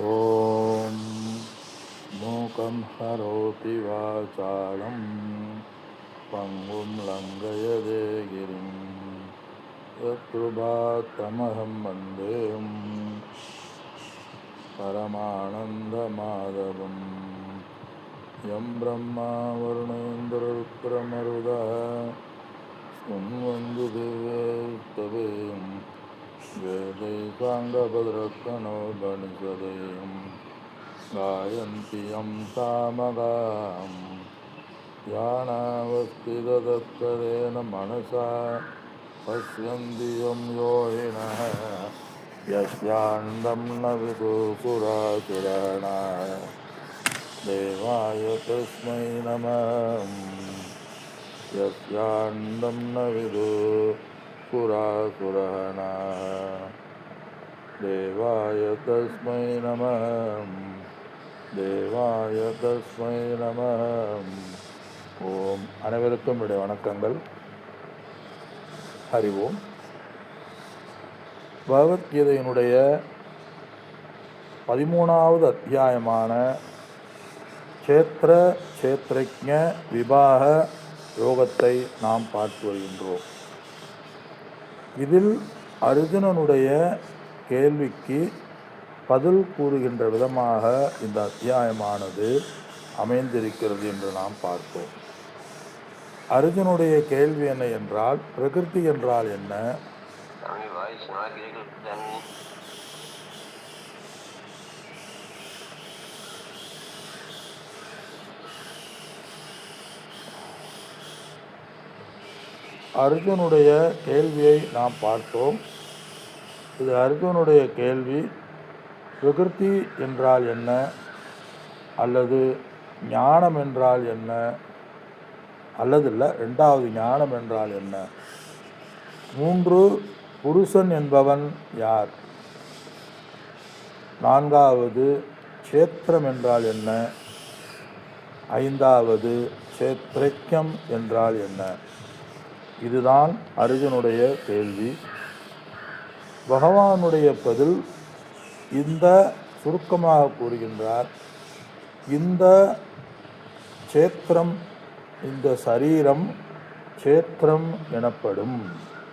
ஓம் மூகம் ஹரோதி வாசாலம் பங்கும் லங்கயதே கிரிம் யத்ருபாத்தமஹம் வந்தேம் பரமானந்த மாதவம் யம் பிரம்மா வருணேந்திரருத்ரமருதா ஸ்ருண்வந்து திவ்யைஸ்தவேம் வேதை சாங்கபத்ரக்கணோபனிஷதேம் गायन्ति यं सामगाम् यानावस्थिततत्परेण मनसा पश्यन्ति यं योगिनः यस्यान्तं न विदुपुरासुराणाः देवाय तस्मै नमः यस्यान्तं न विदुपुरासुराणाः देवाय तस्मै नमः தேவாய தஸ்மை நமः. ஓம். அனைவருக்கும் என்னுடைய வணக்கங்கள். ஹரி ஓம். பகவத்கீதையினுடைய 13வது அத்தியாயமான சேத்ரஜ்ஞ விபாக யோகத்தை நாம் பார்த்து வருகின்றோம். இதில் அர்ஜுனனுடைய கேள்விக்கு பதில் கூறுகின்ற விதமாக இந்த அத்தியாயமானது அமைந்திருக்கிறது என்று நாம் பார்த்தோம். அர்ஜுனுடைய கேள்வி என்ன என்றால், பிரகிருதி என்றால் என்ன, அர்ஜுனுடைய கேள்வியை நாம் பார்த்தோம். இது அர்ஜுனுடைய கேள்வி, பிரகிருதி என்றால் என்ன, அல்லது ஞானம் என்றால் என்ன, அல்லது இல்லை ரெண்டாவது ஞானம் என்றால் என்ன, 3 புருஷன் என்பவன் யார், 4வது சேத்திரம் என்றால் என்ன, 5வது சேத்ரஜ்ஞம் என்றால் என்ன. இதுதான் அர்ஜுனுடைய கேள்வி. பகவானுடைய பதில் இந்த சுருக்கமாக கூறுகின்றார். இந்த சேத்திரம், இந்த சரீரம் சேத்திரம் எனப்படும்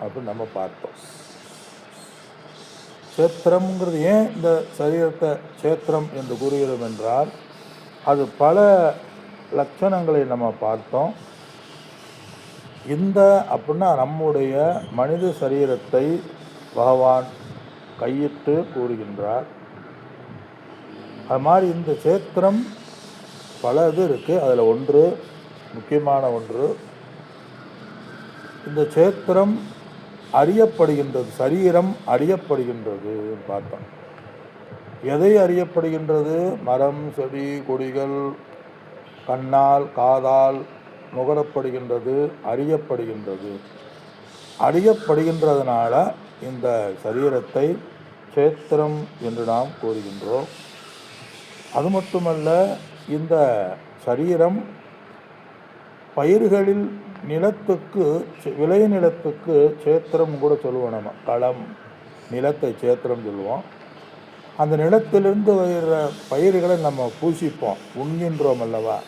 அப்படின்னு நம்ம பார்த்தோம். சேத்திரம்ங்கிறது ஏன் இந்த சரீரத்தை சேத்திரம் என்று கூறுகிறோம் என்றால், அது பல லட்சணங்களை நம்ம பார்த்தோம். இந்த அப்படின்னா நம்முடைய மனித சரீரத்தை பகவான் கையிட்டு கூறுகின்றார். அது மாதிரி இந்த சேத்திரம் பல இது இருக்குது. அதில் ஒன்று, முக்கியமான ஒன்று, இந்த சேத்திரம் அறியப்படுகின்றது, சரீரம் அறியப்படுகின்றது பார்த்தோம். எதை அறியப்படுகின்றது? மரம், செடி, கொடிகள் கண்ணால் காதால் நுகரப்படுகின்றது, அறியப்படுகின்றது. அறியப்படுகின்றதுனால இந்த சரீரத்தை சேத்திரம் என்று நாம் கூறுகின்றோம். அது மட்டுமல்ல, இந்த சரீரம் பயிர்களில் நிலத்துக்கு, விளை நிலத்துக்கு சேத்திரம் கூட சொல்லுவோம். நம்ம களம், நிலத்தை சேத்திரம் சொல்லுவோம். அந்த நிலத்திலிருந்து வருகிற பயிர்களை நம்ம பூசிப்போம், உண்கின்றோம் அல்லவா.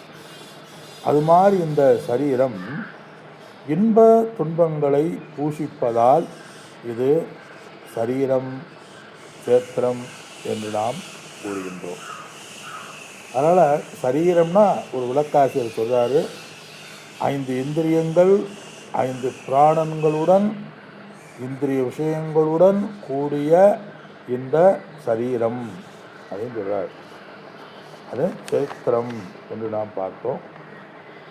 அது மாதிரி இந்த சரீரம் இன்ப துன்பங்களை பூஷிப்பதால் இது சரீரம் சேத்திரம் என்று நாம் கூறுகின்றோம். அதனால் சரீரம்னா ஒரு விளக்காசிரியர் சொல்கிறாரு, 5 இந்திரியங்கள் 5 பிராணன்களுடன் இந்திரிய விஷயங்களுடன் கூடிய இந்த சரீரம் அப்படின்னு சொல்கிறார். அது சேத்திரம் என்று நாம் பார்த்தோம்.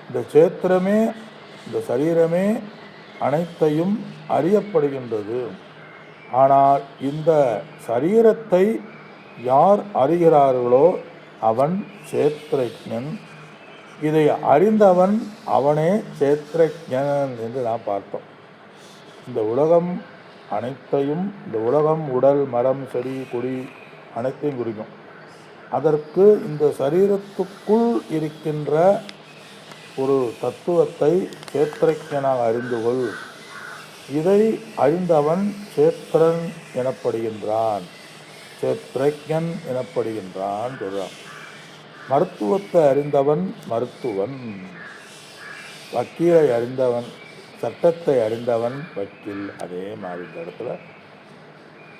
இந்த சேத்திரமே, இந்த சரீரமே அனைத்தையும் அறியப்படுகின்றது. ஆனால் இந்த சரீரத்தை யார் அறிகிறார்களோ அவன் சேத்ரஜ்ஞன். இதை அறிந்தவன் அவனே சேத்ரஜ்ஞன் என்று நாம் பார்த்தோம். இந்த உலகம் அனைத்தையும், இந்த உலகம் உடல், மரம், செடி, கொடி அனைத்தையும் குறிக்கும். அதற்கு இந்த சரீரத்துக்குள் இருக்கின்ற ஒரு தத்துவத்தை சேத்ரஜ்ஞனாக அறிந்து கொள். இதை அறிந்தவன் சேத்திரன் எனப்படுகின்றான். சேத்ரஜன் எனப்படுகின்றான் சொல்றான். மருத்துவத்தை அறிந்தவன் மருத்துவன், வக்கீலை அறிந்தவன், சட்டத்தை அறிந்தவன் வக்கீல். அதே மாதிரி இந்த இடத்துல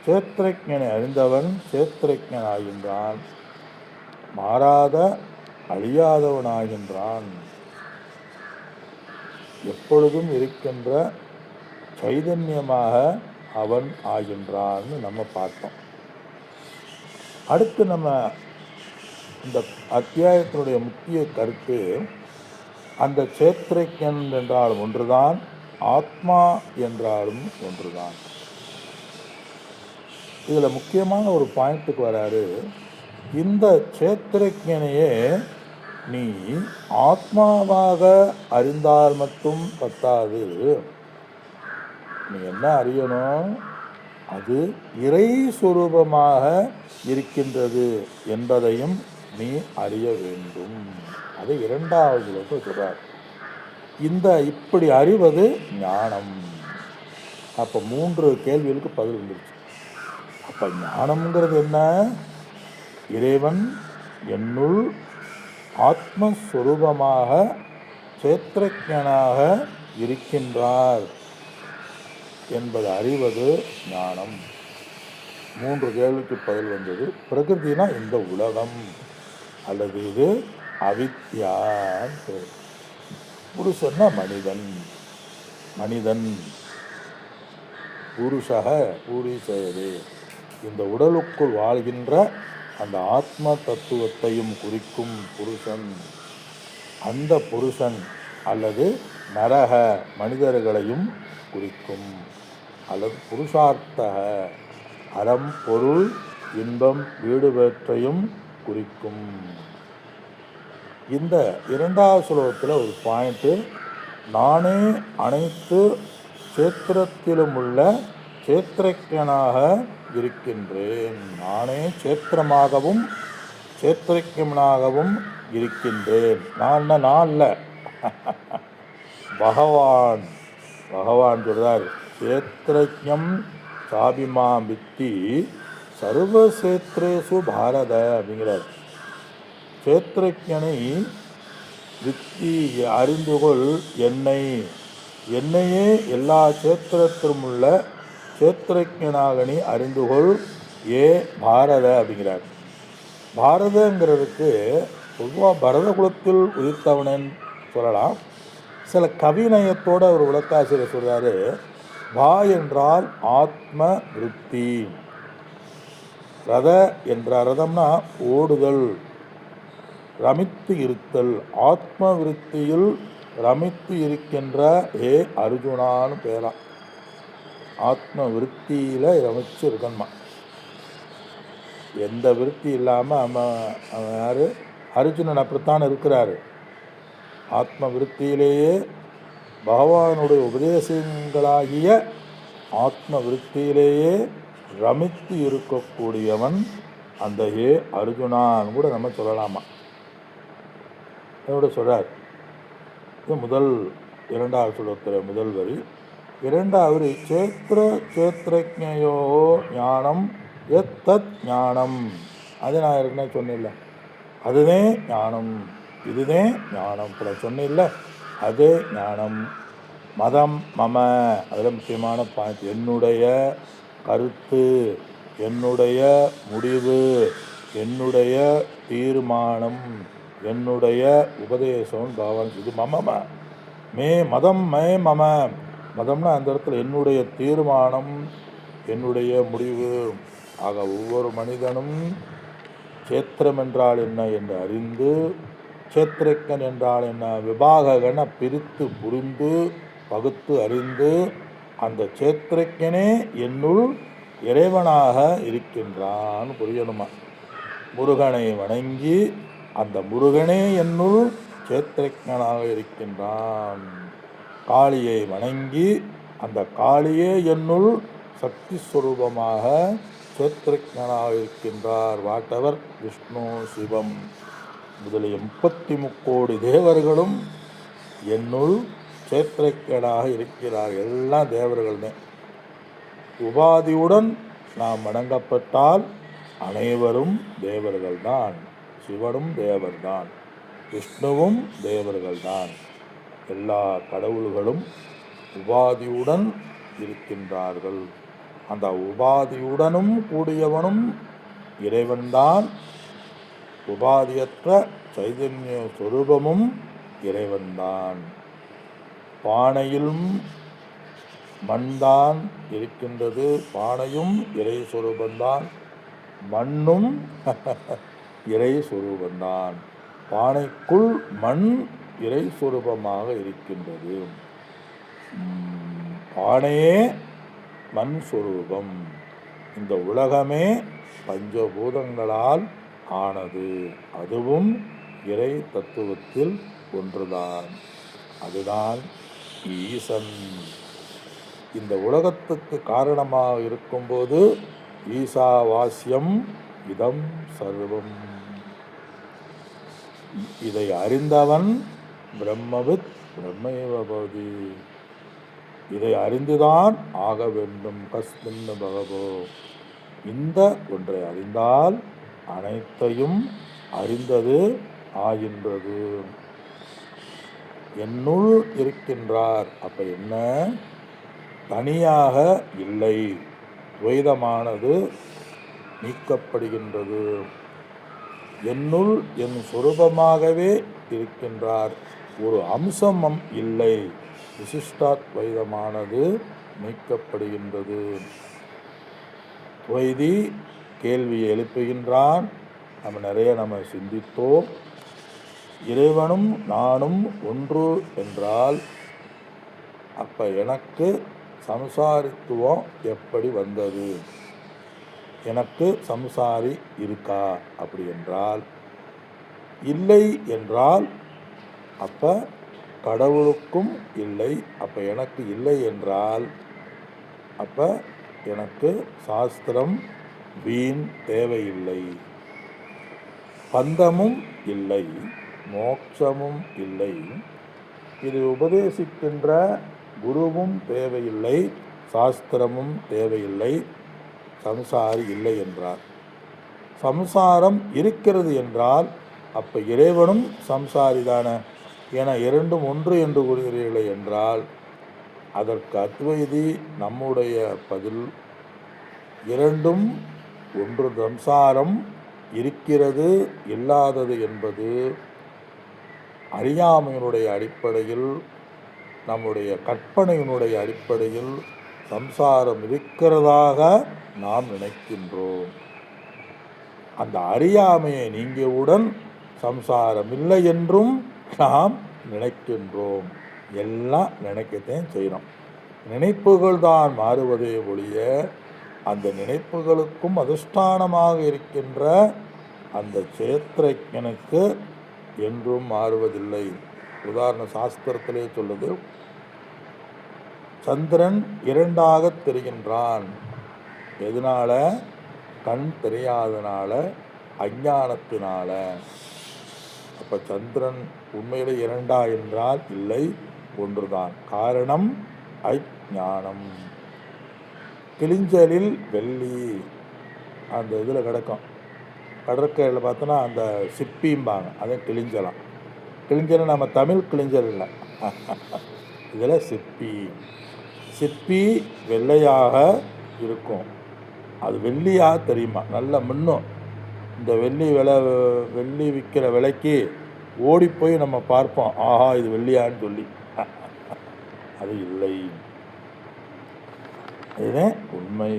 சேத்ரஜனை அறிந்தவன் சேத்ரஜன் ஆகின்றான், மாறாத அழியாதவனாகின்றான், எப்பொழுதும் இருக்கின்ற சைதன்யமாக அவன் ஆகின்றான்னு நம்ம பார்த்தோம். அடுத்து நம்ம இந்த அத்தியாயத்தினுடைய முக்கிய கருத்து, அந்த சேத்ரஜன் என்றாலும் ஒன்றுதான், ஆத்மா என்றாலும் ஒன்றுதான். இதில் முக்கியமான ஒரு பாயிண்ட்டுக்கு வராரு. இந்த சேத்ரஜனையே நீ ஆத்மாவாக அறிந்தால் மட்டும் பத்தாது, நீ என்ன அறியணும், அது இறை சுரூபமாக இருக்கின்றது என்பதையும் நீ அறிய வேண்டும். அது இரண்டாவது சொல்றார். இந்த இப்படி அறிவது ஞானம். அப்போ 3 கேள்விகளுக்கு பதில் வந்துருச்சு. அப்போ ஞானம்ங்கிறது என்ன? இறைவன் என்னுள் ஆத்மஸ்வரூபமாக சேத்ரஜனாக இருக்கின்றார் என்பது அறிவது ஞானம். 3 கேள்விக்கு பதில் வந்தது. பிரகிருதினா இந்த உலகம், அல்லது இது அவித்யா. புருஷன்னா மனிதன், மனிதன் புருஷக பூரிசேரே, இந்த உடலுக்குள் வாழ்கின்ற அந்த ஆத்ம தத்துவத்தையும் குறிக்கும் புருஷன். அந்த புருஷன் அல்லது நரக மனிதர்களையும் குறிக்கும், அல்லது புருஷார்த்தக அறம் பொருள் இன்பம் வீடு வேற்றையும் குறிக்கும். இந்த 2வது ஸ்லோகத்தில் ஒரு பாயிண்ட்டு, நானே அனைத்து சேத்திரத்திலும் உள்ள சேத்ரஜனாக இருக்கின்றேன், நானே சேத்திரமாகவும் சேத்ரஜனாகவும் இருக்கின்றேன். நான் இல்லை, பகவான் சொல்றார், சேத்ரஜம் சாபிமாம் வித்தி சர்வசேத்ரேசு பாரத அப்படிங்கிறார். சேத்ரஜனை வித்தி அறிந்துகொள், என்னையே எல்லா சேத்திரத்திலும் உள்ள சேத்ரஜனாக நீ அறிந்துகொள், ஏ பாரத அப்படிங்கிறார். பாரதங்கிறதுக்கு பொதுவாக பரத குலத்தில் உதித்தவனன் சொல்லலாம். சில கவிநயத்தோடு ஒரு விளக்காசிரியர் சொல்கிறாரு, பா என்றால் ஆத்ம விருத்தி, ரத என்றால் ரதம்னா ஓடுதல், ரமித்து இருத்தல், ஆத்ம விருத்தியில் ரமித்து இருக்கின்ற ஏ அர்ஜுனான்னு பேரா. ஆத்ம விருத்தியில் ரமிச்சு இருக்கணுமா, எந்த விருத்தி இல்லாமல் அவன் யார், அர்ஜுனன் அப்படித்தான் இருக்கிறாரு. ஆத்ம விருத்தியிலேயே பகவானுடைய உபதேசங்களாகிய ஆத்ம விருத்தியிலேயே ரமித்து இருக்கக்கூடியவன் அந்த ஏ அர்ஜுனான்னு கூட நம்ம சொல்லலாமா. அதோட சொல்கிறார், இது முதல் 2வது ஸ்லோகத்தில் முதல் வரி. 2வது சேத்ரஜ்ஞயோ ஞானம் எத்தத் ஞானம், அது நான் ஏற்கனவே சொன்னில்ல, அதுவே ஞானம், இதுவே ஞானம். இப்போ சொன்னில்ல, அதே ஞானம். மதம் மம, அதில் முக்கியமான பாயிண்ட், என்னுடைய கருத்து, என்னுடைய முடிவு, என்னுடைய தீர்மானம், என்னுடைய உபதேசம் பகவான். இது மம மே மதம் மே மம, மதம்னா அந்த இடத்துல என்னுடைய தீர்மானம், என்னுடைய முடிவு. ஆக ஒவ்வொரு மனிதனும் சேத்திரம் என்றால் என்ன என்று அறிந்து, சேத்ரஜன் என்றால் என்ன விபாகன பிரித்து புரிந்து பகுத்து அறிந்து, அந்த சேத்ரஜனே என்னுள் இறைவனாக இருக்கின்றான் புரியணுமா. முருகனை வணங்கி அந்த முருகனே என்னுள் சேத்ரஜனாக இருக்கின்றான். காளியை வணங்கி அந்த காளியே என்னுள் சக்தி ஸ்வரூபமாக சேத்ரஜனாக இருக்கின்றார். வாட்டவர் விஷ்ணு சிவம் முதலிய 33 கோடி தேவர்களும் என்னுள் சேத்ரஜனாக இருக்கிறார். எல்லாம் தேவர்களே. உபாதியுடன் நாம் வணங்கப்பட்டால் அனைவரும் தேவர்கள்தான். சிவனும் தேவர்தான், விஷ்ணுவும் தேவர்கள்தான். எல்லா கடவுள்களும் உபாதியுடன் இருக்கின்றார்கள். அந்த உபாதியுடனும் கூடியவனும் இறைவன்தான். உபாதியற்ற சைதன்ய சொரூபமும் இறைவன்தான். பானையிலும் மண்தான் இருக்கின்றது. பானையும் இறை சொரூபந்தான், மண்ணும் இறை சொரூபந்தான். பானைக்குள் மண் இறை சொரூபமாக இருக்கின்றது. பானையே மண் சொரூபம். இந்த உலகமே பஞ்சபூதங்களால் ஆனது. அதுவும் இறை தத்துவத்தில் ஒன்றுதான். அதுதான் ஈசன். இந்த உலகத்துக்கு காரணமாக இருக்கும்போது ஈசாவாஸ்யம் இதம் சர்வம். இதை அறிந்தவன் பிரம்மவித் பிரம்மேவ பவதி. இதை அறிந்துதான் ஆக வேண்டும். கஸ்மின் பகவோ. இந்த ஒன்றை அறிந்தால் அனைத்தையும் அறிந்தது ஆகின்றது. என்னுள் இருக்கின்றார். அப்ப என்ன? தனியாக இல்லை. துவைதமானது நீக்கப்படுகின்றது. என்னுள் என் சொரூபமாகவே இருக்கின்றார். ஒரு அம்சம் இல்லை. விசிஷ்டாத்வைதமானது நீக்கப்படுகின்றது. துவைதி கேள்வியை எழுப்புகின்றான். நம்ம சிந்தித்தோம். இறைவனும் நானும் ஒன்று என்றால் அப்ப எனக்கு சம்சாரித்துவம் எப்படி வந்தது? எனக்கு சம்சாரி இருக்கா? அப்படி என்றால் இல்லை என்றால் அப்ப கடவுளுக்கும் இல்லை. அப்ப எனக்கு இல்லை என்றால் அப்ப எனக்கு சாஸ்திரம் வீண் தேவையில்லை. பந்தமும் இல்லை, மோட்சமும் இல்லை. இது உபதேசிக்கின்ற குருவும் தேவையில்லை, சாஸ்திரமும் தேவையில்லை. சம்சாரி இல்லை என்றார். சம்சாரம் இருக்கிறது என்றால் அப்ப இறைவனும் சம்சாரிதான என இரண்டும் ஒன்று என்று கூறுகிறீர்களே என்றால் அதற்கு அத்வைதி நம்முடைய பதில் இரண்டும் ஒன்று. சம்சாரம் இருக்கிறது இல்லாதது என்பது அறியாமையினுடைய அடிப்படையில், நம்முடைய கற்பனையினுடைய அடிப்படையில் சம்சாரம் இருக்கிறதாக நாம் நினைக்கின்றோம். அந்த அறியாமையை நீங்கியவுடன் சம்சாரம் இல்லை என்றும் நாம் நினைக்கின்றோம். எல்லாம் நினைக்கத்தான் செய்யணும். நினைப்புகள் தான் மாறுவதே ஒழிய அந்த நினைப்புகளுக்கும் அதிஷ்டானமாக இருக்கின்ற அந்த சேத்திரஞனுக்கு என்றும் மாறுவதில்லை. உதாரண சாஸ்திரத்திலே சொல்லுது, சந்திரன் இரண்டாக தெரிகின்றான். எதனால? கண் தெரியாதனால, அஞ்ஞானத்தினால. அப்ப சந்திரன் உண்மையிலே இரண்டா என்றால் இல்லை, ஒன்றுதான். காரணம் அஞ்ஞானம். கிளிஞ்சலில் வெள்ளி அந்த இதில் கிடக்கும். கடற்கரையில் பார்த்தோன்னா அந்த சிப்பிம்பாங்க, அதை கிளிஞ்சலாம். கிளிஞ்சல் நம்ம தமிழ் கிளிஞ்சல் இல்லை, இதில் சிப்பி. சிப்பி வெள்ளையாக இருக்கும். அது வெள்ளியாக தெரியுமா? நல்லா மின்னும். இந்த வெள்ளி விற்கிற விலைக்கு ஓடி போய் நம்ம பார்ப்போம், ஆஹா இது வெள்ளியான்னு சொல்லி. அது இல்லை. இதுவே உண்மை.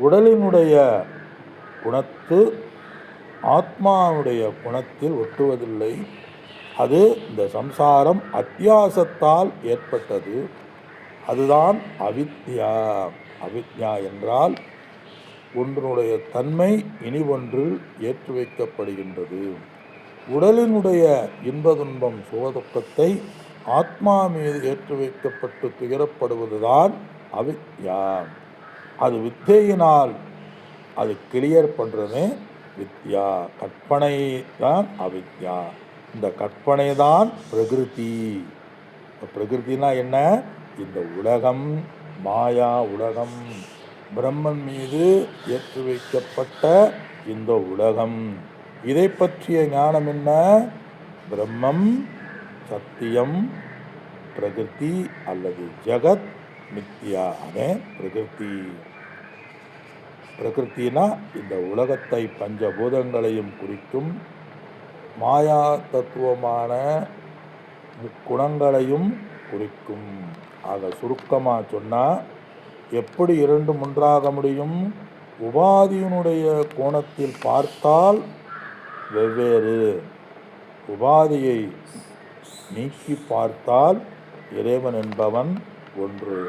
உடலினுடைய குணத்து ஆத்மாவுடைய குணத்தில் ஒட்டுவதில்லை. அது இந்த சம்சாரம் அத்தியாசத்தால் ஏற்பட்டது. அதுதான் அவித்யா. அவித்யா என்றால் ஒன்றினுடைய தன்மை இனி ஒன்றில் ஏற்றி வைக்கப்படுகின்றது. உடலினுடைய இன்ப துன்பம் சுகதுக்கத்தை ஆத்மா மீது ஏற்றி வைக்கப்பட்டு துயரப்படுவதுதான் அவித்யா. அது வித்தையினால் அது கிளியர் பண்ணுறது வித்யா. கற்பனை தான் அவித்யா. இந்த கற்பனை தான் பிரகிருதி. பிரகிருத்தினா என்ன? இந்த உலகம், மாயா உலகம். பிரம்மன் மீது ஏற்றி வைக்கப்பட்ட இந்த உலகம். இதை பற்றிய ஞானம் என்ன? பிரம்மம் சத்தியம், பிரகிருதி அல்லது ஜகத் மித்யா. அதே பிரகிருதி. பிரகிருத்தினா இந்த உலகத்தை பஞ்சபூதங்களையும் குறிக்கும், மாயா தத்துவமான முக்குணங்களையும் குறிக்கும். ஆக சுருக்கமாக சொன்னால் எப்படி இரண்டும் ஒன்றாக முடியும்? உபாதியினுடைய கோணத்தில் பார்த்தால் வெவ்வேறு, உபாதியை நீக்கி பார்த்தால் இறைவன் என்பவன் ஒன்று.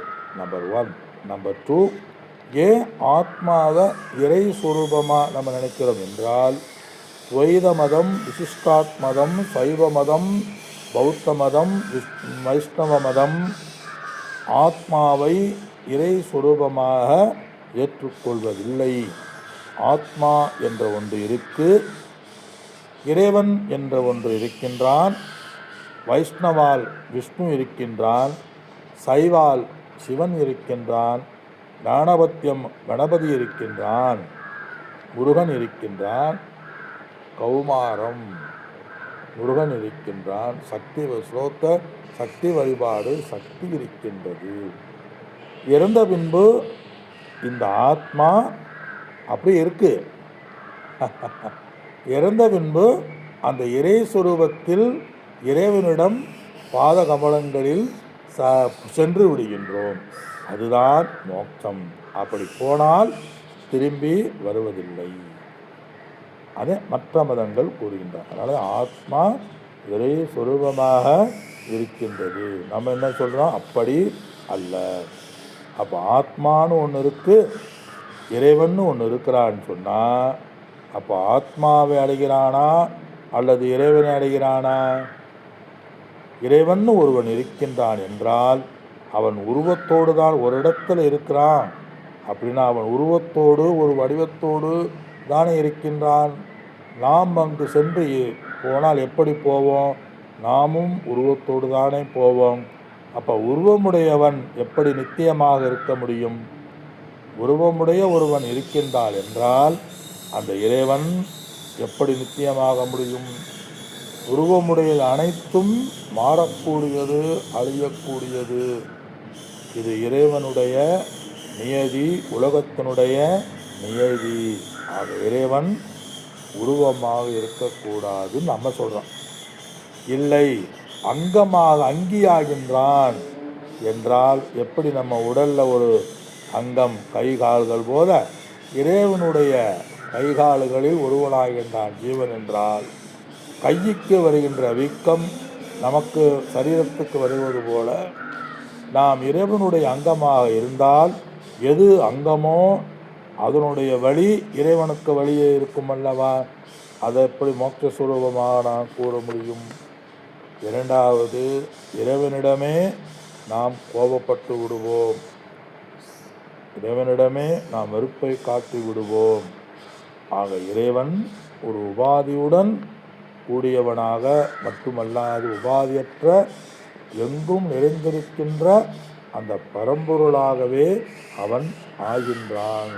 நம்பர் 1. நம்பர் 2, ஏன் ஆத்மாவை இறை சுரூபமாக நம்ம நினைக்கிறோம் என்றால், துவைத மதம், விசிஷ்டாத் மதம், சைவ மதம், பௌத்த மதம், வைஷ்ணவ மதம் ஆத்மாவை இறை சுரூபமாக ஏற்றுக்கொள்வதில்லை. ஆத்மா என்ற ஒன்று இருக்கு, இறைவன் என்ற ஒன்று இருக்கின்றான். வைஷ்ணவால் விஷ்ணு இருக்கின்றான், சைவால் சிவன் இருக்கின்றான், ஞானபத்தியம் கணபதி இருக்கின்றான், முருகன் இருக்கின்றான், கௌமாரம் முருகன் இருக்கின்றான், சக்தி ஸ்லோத்த சக்தி வழிபாடு சக்தி இருக்கின்றது. இறந்த பின்பு இந்த ஆத்மா அப்படி இருக்கு. இறந்த பின்பு அந்த இறை சுரூபத்தில் இறைவனிடம் பாத கமலங்களில் சென்று விடுகின்றோம். அதுதான் மோட்சம். அப்படி போனால் திரும்பி வருவதில்லை. அதை மற்ற மதங்கள் கூறுகின்றன. அதனால் ஆத்மா இறை சுரூபமாக இருக்கின்றது. நம்ம என்ன சொல்கிறோம்? அப்படி அல்ல. அப்போ ஆத்மானு ஒன்று இருக்குது, இறைவன் ஒன்று இருக்கிறான்னு சொன்னால், அப்போ ஆத்மாவை அடைகிறானா அல்லது இறைவனை அடைகிறானா? இறைவன் ஒருவன் இருக்கின்றான் என்றால் அவன் உருவத்தோடு தான் ஒரு இடத்துல இருக்கிறான். அப்படின்னா அவன் உருவத்தோடு ஒரு வடிவத்தோடு தானே இருக்கின்றான். நாம் அங்கு சென்று போனால் எப்படி போவோம்? நாமும் உருவத்தோடு தானே போவோம். அப்போ உருவமுடையவன் எப்படி நித்தியமாக இருக்க முடியும்? உருவமுடைய ஒருவன் இருக்கின்றான் என்றால் அந்த இறைவன் எப்படி நித்தியமாக முடியும்? உருவமுடைய அனைத்தும் மாறக்கூடியது, அழியக்கூடியது. இது இறைவனுடைய நியதி, உலகத்தினுடைய நியதி. ஆக இறைவன் உருவமாக இருக்கக்கூடாதுன்னு நம்ம சொல்கிறோம். இல்லை, அங்கமாக அங்கியாகின்றான் என்றால் எப்படி நம்ம உடலில் ஒரு அங்கம் கை கால்கள் போல இறைவனுடைய கை கால்களில் ஒருவனாகின்றான் ஜீவன் என்றால், கைக்கு வருகின்ற வீக்கம் நமக்கு சரீரத்துக்கு வருவது போல நாம் இறைவனுடைய அங்கமாக இருந்தால் எது அங்கமோ அதனுடைய வழி இறைவனுக்கு வழியே இருக்கும் அல்லவா? அதை எப்படி மோட்ச சுரூபமாக நான் கூற முடியும்? இரண்டாவது, இறைவனிடமே நாம் கோபப்பட்டு விடுவோம், இறைவனிடமே நாம் வெறுப்பை காட்டி விடுவோம். ஆக இறைவன் ஒரு உபாதியுடன் கூடியவனாக மட்டுமல்லாது உபாதியற்ற எங்கும் நிறைந்திருக்கின்ற அந்த பரம்பொருளாகவே அவன் ஆகின்றான்.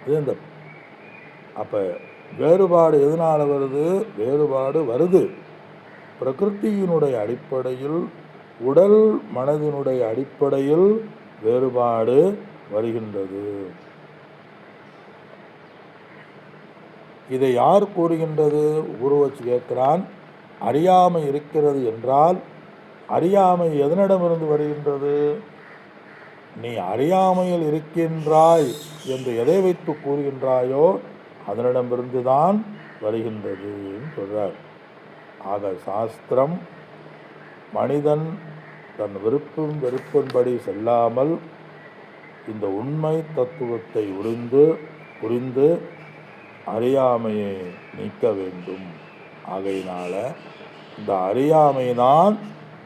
இது அப்போ வேறுபாடு எதனால் வருது? வேறுபாடு வருது பிரகிருத்தியினுடைய அடிப்படையில், உடல் மனதினுடைய அடிப்படையில் வேறுபாடு வருகின்றது. இதை யார் கூறுகின்றது? குரு வச்சு கேட்கிறான். அறியாமை இருக்கிறது என்றால் அறியாமை எதனிடமிருந்து வருகின்றது? நீ அறியாமையில் இருக்கின்றாய் என்று எதை வைத்து கூறுகின்றாயோ அதனிடமிருந்து தான் வருகின்றது சொல்றார். ஆக சாஸ்திரம் மனிதன் தன் விருப்பும் வெறுப்பின்படி செல்லாமல் இந்த உண்மை தத்துவத்தை புரிந்து அறியாமையை நீக்க வேண்டும். ஆகையினால இந்த அறியாமைதான்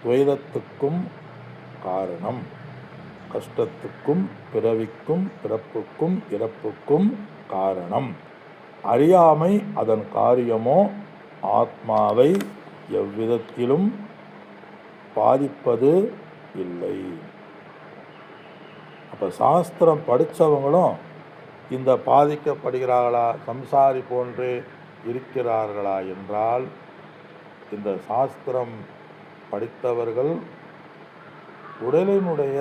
துவைதத்துக்கும் காரணம், கஷ்டத்துக்கும் பிறவிக்கும் பிறப்புக்கும் இறப்புக்கும் காரணம். அறியாமை அதன் காரியமோ ஆத்மாவை எவ்விதத்திலும் பாதிப்பது இல்லை. அப்போ சாஸ்திரம் படித்தவங்களும் இந்த பாதிக்கப்படுகிறார்களா, சம்சாரி போன்றே இருக்கிறார்களா என்றால், இந்த சாஸ்திரம் படித்தவர்கள் உடலினுடைய